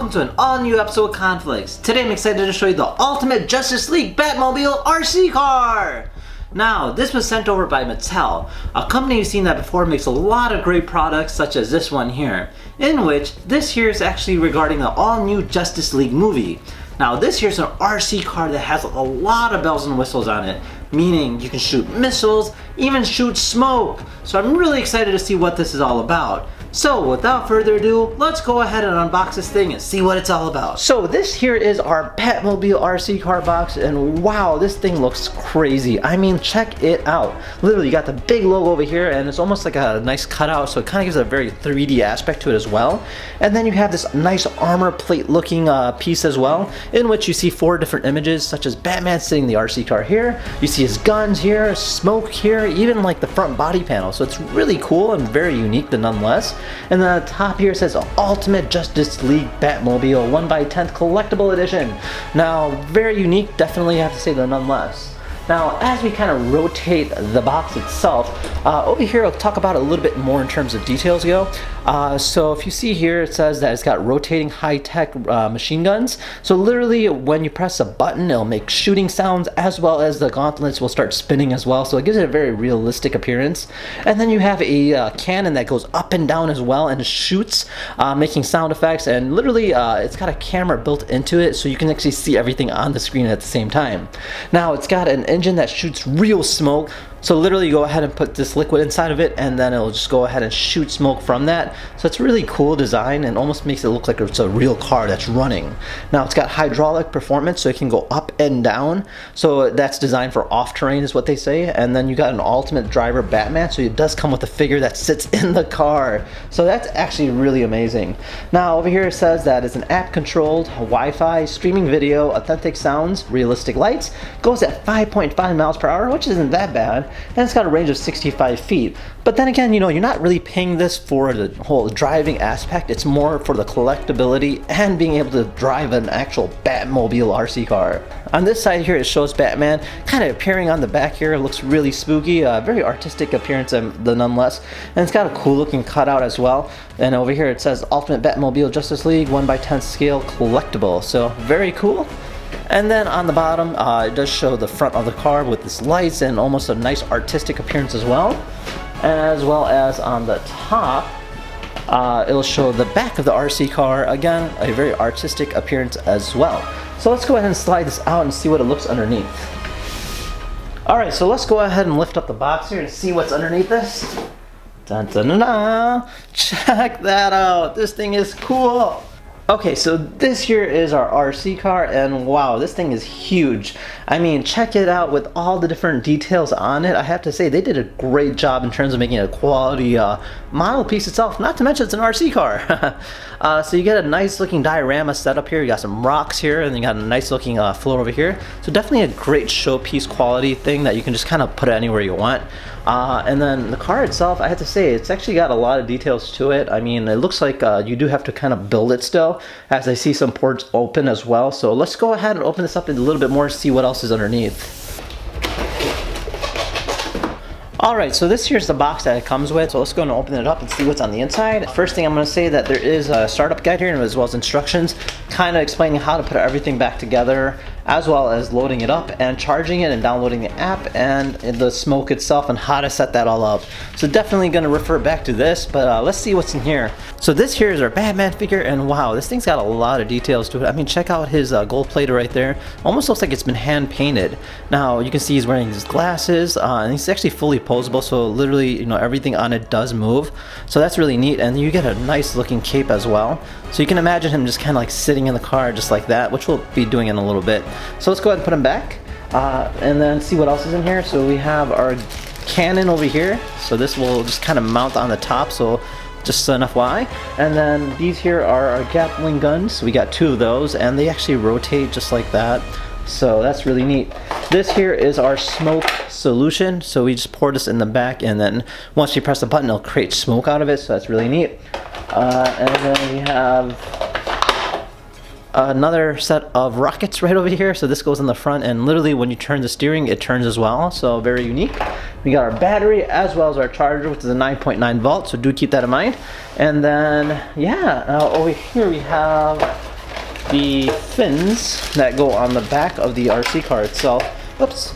welcome to an all-new episode of Conflicts. Today I'm excited to show you the ultimate Justice League Batmobile RC car! Now, this was sent over by Mattel, a company you've seen that before makes a lot of great products such as this one here, in which this here is actually regarding the all-new Justice League movie. Now, this here's an RC car that has a lot of bells and whistles on it, meaning you can shoot missiles, even shoot smoke. So I'm really excited to see what this is all about. So without further ado, let's go ahead and unbox this thing and see what it's all about. So this here is our Batmobile RC car box, and wow, this thing looks crazy. I mean, check it out. Literally, you got the big logo over here, and it's almost like a nice cutout, so it kind of gives a very 3D aspect to it as well. And then you have this nice armor plate looking piece as well, in which you see 4 different images, such as Batman sitting in the RC car here, you see his guns here, smoke here, even like the front body panel. So it's really cool and very unique nonetheless. And then at the top here it says Ultimate Justice League Batmobile 1x10th Collectible Edition. Now, very unique, definitely have to say that nonetheless. Now, as we kind of rotate the box itself, over here I'll talk about it a little bit more in terms of details go. So if you see here, it says that it's got rotating high-tech machine guns. So literally, when you press a button, it'll make shooting sounds, as well as the gauntlets will start spinning as well. So it gives it a very realistic appearance. And then you have a cannon that goes up and down as well and shoots, making sound effects. And literally, it's got a camera built into it, so you can actually see everything on the screen at the same time. Now, it's got an engine that shoots real smoke. So literally you go ahead and put this liquid inside of it, and then it'll just go ahead and shoot smoke from that. So it's a really cool design and almost makes it look like it's a real car that's running. Now, it's got hydraulic performance, so it can go up and down. So that's designed for off-terrain is what they say. And then you got an ultimate driver Batman, so it does come with a figure that sits in the car. So that's actually really amazing. Now, over here it says that it's an app-controlled Wi-Fi, streaming video, authentic sounds, realistic lights, goes at 5.5 miles per hour, which isn't that bad. And it's got a range of 65 feet. But then again, you know, you're not really paying this for the whole driving aspect. It's more for the collectability and being able to drive an actual Batmobile RC car. On this side here, it shows Batman kind of appearing on the back here. It looks really spooky, very artistic appearance nonetheless. And it's got a cool looking cutout as well. And over here it says Ultimate Batmobile Justice League 1x10 scale collectible. So very cool. And then on the bottom, it does show the front of the car with its lights and almost a nice artistic appearance as well. As well as on the top, it'll show the back of the RC car. Again, a very artistic appearance as well. So let's go ahead and slide this out and see what it looks underneath. Alright, so let's go ahead and lift up the box here and see what's underneath this. Dun, dun, dun, dun. Check that out. This thing is cool. Okay, so this here is our RC car, and wow, this thing is huge. I mean, check it out with all the different details on it. I have to say, they did a great job in terms of making a quality model piece itself, not to mention it's an RC car. So you get a nice looking diorama set up here. You got some rocks here, and you got a nice looking floor over here. So definitely a great showpiece quality thing that you can just kind of put it anywhere you want. And then the car itself, I have to say, it's actually got a lot of details to it. I mean, it looks like you do have to kind of build it still, as I see some ports open as well. So let's go ahead and open this up a little bit more, see what else is underneath. Alright, so this here's the box that it comes with, so let's go and open it up and see what's on the inside. First thing I'm going to say that there is a startup guide here, as well as instructions kind of explaining how to put everything back together, as well as loading it up and charging it and downloading the app and the smoke itself and how to set that all up. So definitely going to refer back to this, but let's see what's in here. So this here is our Batman figure, and wow, this thing's got a lot of details to it. I mean, check out his gold plater right there. Almost looks like it's been hand painted. Now you can see he's wearing his glasses, and he's actually fully posable, so literally, you know, everything on it does move. So that's really neat, and you get a nice looking cape as well. So you can imagine him just kind of like sitting in the car just like that, which we'll be doing in a little bit. So let's go ahead and put him back, and then see what else is in here. So we have our cannon over here. So this will just kind of mount on the top, so just an FYI. And then these here are our Gatling Guns. We got 2 of those, and they actually rotate just like that. So that's really neat. This here is our smoke solution. So we just pour this in the back, and then once you press the button, it'll create smoke out of it. So that's really neat. And then we have another set of rockets right over here. So this goes in the front, and literally when you turn the steering, it turns as well. So very unique. We got our battery as well as our charger, which is a 9.9 volt. So do keep that in mind. And then, yeah, over here we have the fins that go on the back of the RC car itself. Oops.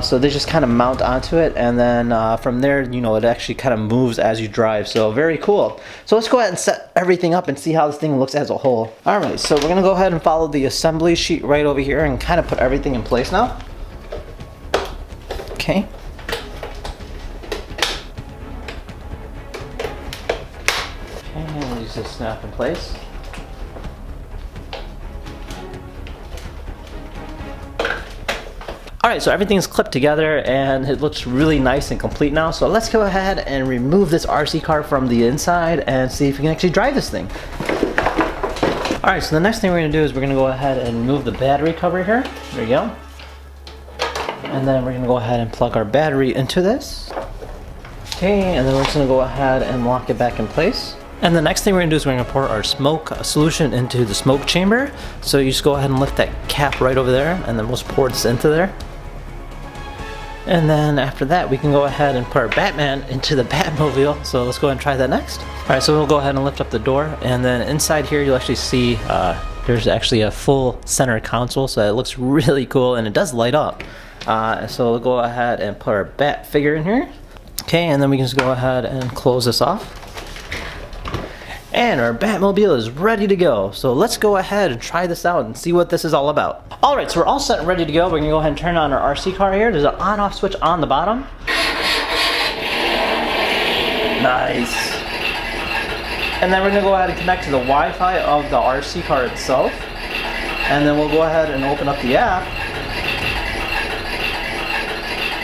So they just kind of mount onto it, and then from there, you know, it actually kind of moves as you drive. So very cool. So let's go ahead and set everything up and see how this thing looks as a whole. All right, so we're gonna go ahead and follow the assembly sheet right over here and kind of put everything in place now. Okay. And use this snap in place. Alright, so everything's clipped together and it looks really nice and complete now. So let's go ahead and remove this RC car from the inside and see if we can actually drive this thing. Alright, so the next thing we're going to do is we're going to go ahead and remove the battery cover here. There you go. And then we're going to go ahead and plug our battery into this. Okay, and then we're just going to go ahead and lock it back in place. And the next thing we're going to do is we're going to pour our smoke solution into the smoke chamber. So you just go ahead and lift that cap right over there, and then we'll just pour this into there. And then after that, we can go ahead and put our Batman into the Batmobile. So let's go ahead and try that next. Alright, so we'll go ahead and lift up the door, and then inside here you'll actually see there's actually a full center console, so it looks really cool and it does light up. So we'll go ahead and put our Bat figure in here. Okay, and then we can just go ahead and close this off. And our Batmobile is ready to go. So let's go ahead and try this out and see what this is all about. Alright, so we're all set and ready to go. We're gonna go ahead and turn on our RC car here. There's an on-off switch on the bottom. Nice. And then we're gonna go ahead and connect to the Wi-Fi of the RC car itself. And then we'll go ahead and open up the app.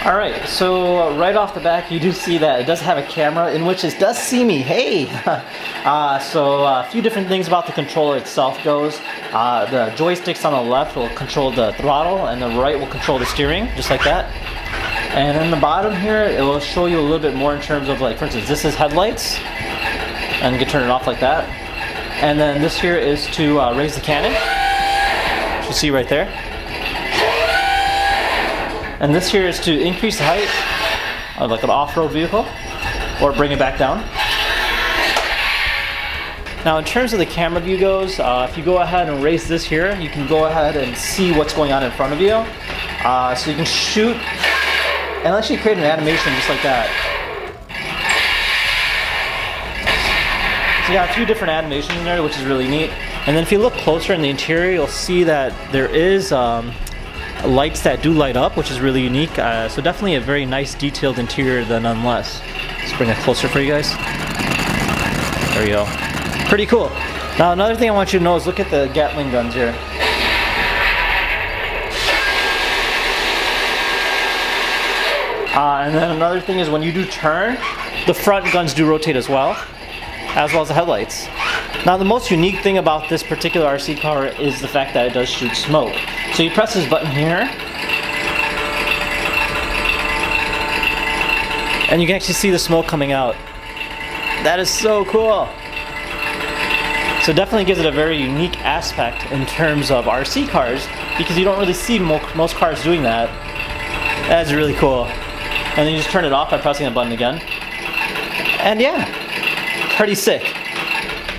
Alright, so right off the back you do see that it does have a camera in which it does see me. Hey! So a few different things about the controller itself goes. The joysticks on the left will control the throttle and the right will control the steering, just like that. And in the bottom here it will show you a little bit more in terms of, like, for instance, this is headlights. And you can turn it off like that. And then this here is to raise the cannon, which you see right there. And this here is to increase the height of, like, an off-road vehicle, or bring it back down. Now in terms of the camera view goes, if you go ahead and raise this here, you can go ahead and see what's going on in front of you. So you can shoot and actually create an animation just like that. So you got a few different animations in there, which is really neat. And then if you look closer in the interior, you'll see that there is lights that do light up, which is really unique. So definitely a very nice detailed interior nonetheless. Let's bring it closer for you guys. There we go. Pretty cool. Now another thing I want you to know is look at the Gatling guns here. And then another thing is when you do turn, the front guns do rotate as well as the headlights. Now the most unique thing about this particular RC car is the fact that it does shoot smoke. So you press this button here, and you can actually see the smoke coming out. That is so cool. So definitely gives it a very unique aspect in terms of RC cars, because you don't really see most cars doing that. That's really cool. And then you just turn it off by pressing the button again. And yeah, pretty sick.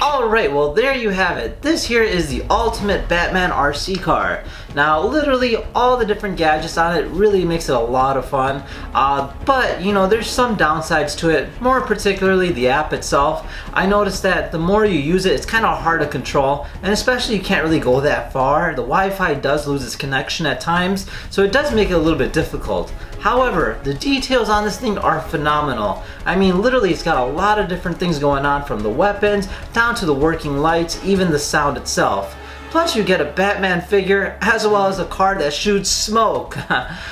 Alright, well there you have it. This here is the ultimate Batman RC car. Now literally all the different gadgets on it really makes it a lot of fun. But you know, there's some downsides to it, more particularly the app itself. I noticed that the more you use it, it's kind of hard to control, and especially you can't really go that far. The Wi-Fi does lose its connection at times, so it does make it a little bit difficult. However, the details on this thing are phenomenal. I mean, literally it's got a lot of different things going on, from the weapons down to the working lights, even the sound itself. Plus you get a Batman figure as well as a car that shoots smoke.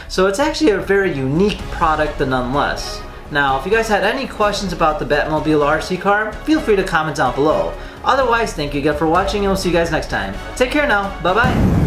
So it's actually a very unique product nonetheless. Now if you guys had any questions about the Batmobile RC car, feel free to comment down below. Otherwise, thank you again for watching and we'll see you guys next time. Take care now. Bye bye.